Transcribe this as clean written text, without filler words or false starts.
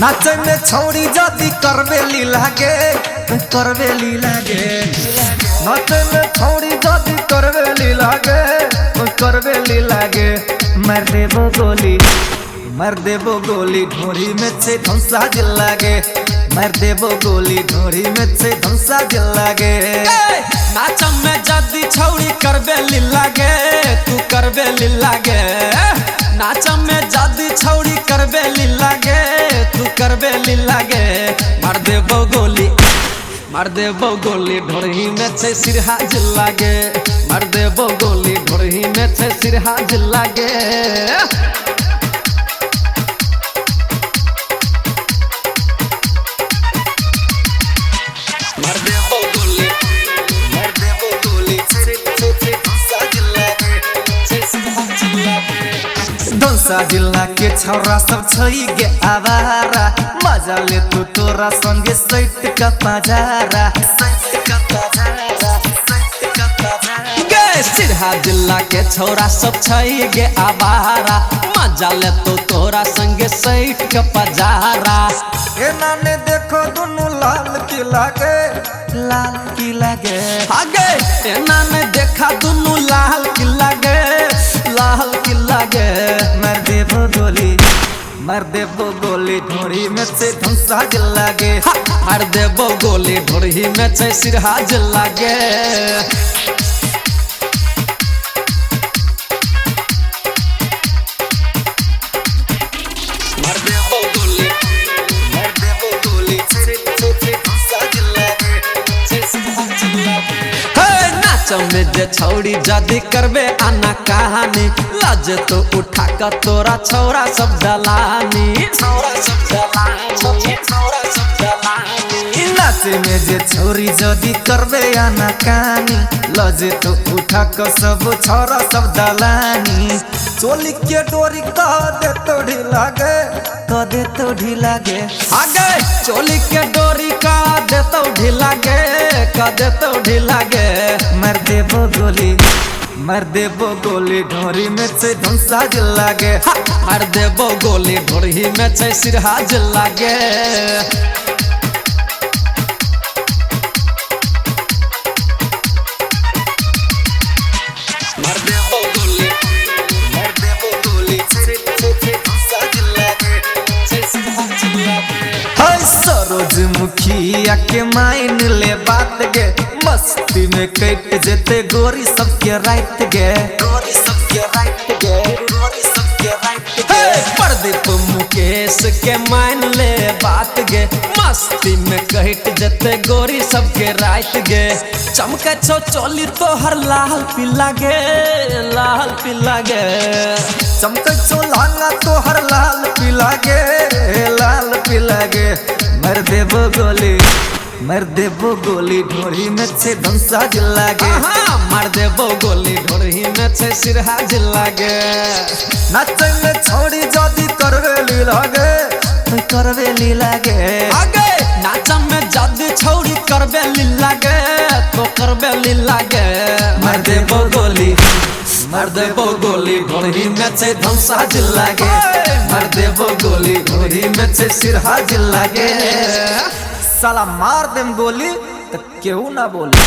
नाचे में छौड़ी जाती करवेली लागे करवेली लागे नाचे में छौड़ी जाती करवेली लागे करवेली लागे मार देबो गोली ढोरी में से धंसा दिल लागे मार देबो गोली ढोरी में से धंसा दिल लागे। नाच में जाती छौड़ी करवेली लागे तू करवेली लागे नाच में जाती छौड़ी करवेली लागे तू करवेली लागे मार देबो गोली ढोरी में से सिरहा जिल लागे मार देबो गोली ढोरी में से सिरहा जिल लागे। धंसा जिला के छौरा सब छई गे आवारा मजा ले तू तोरा संगे सैत का पजारा गे सिरहा जिला के छौरा सब छई गे आवारा मजा ले तू तोरा संगे सैत का पजारा। ए नाने देखो दोनों लाल की लागे आगे ए नाने देखा दोनों लाल की लागे मार देबो गोली ढोरी में से धंसा जिल लागे मार देबो गोली ढोरी में से सिरहा जिल लागे। में जे छौड़ी जादी करबे आना कहानी लाज तो उठा का तोरा छौरा सब जलानी नाचे में जे छौरी जदी करबे आना कहानी लाज तो उठा का सब छौरा सब जलानी। चोली के डोरी कह दे तो ढीला गे आगे चोली के डोरी का दे तो ढीला गे मार देबो गोली ढोरी में से धंसा जिल लागे मार देबो गोली ढोरी में से सिरहा जिल लागे। सूरजमुखिया के माइन ले बात गे मस्ती में कट जेते गोरी सबके रात गे प्रदीप मुकेश के मान ले बात गे मस्ती में कट जेते गोरी सबके रात गे चमके छो चोली तो हर लाल पीला गे चमके छो लांगा तो हर लाल पीला गे मार देबो गोली ढोरी में से धंसा जिल लागे मार देबो गोली ढोरी में से सिरहा जिल लागे। नाचे में छौड़ी जादी करवेली लागे आगे नाच में जादी छौड़ी करवेली लागे मार देबो गोली ढोरी में से धंसा जिल लागे मार देबो गोली ढोरी में से सिरहा जिल लागे। साला मार देम गोली तो केहू ना बोले।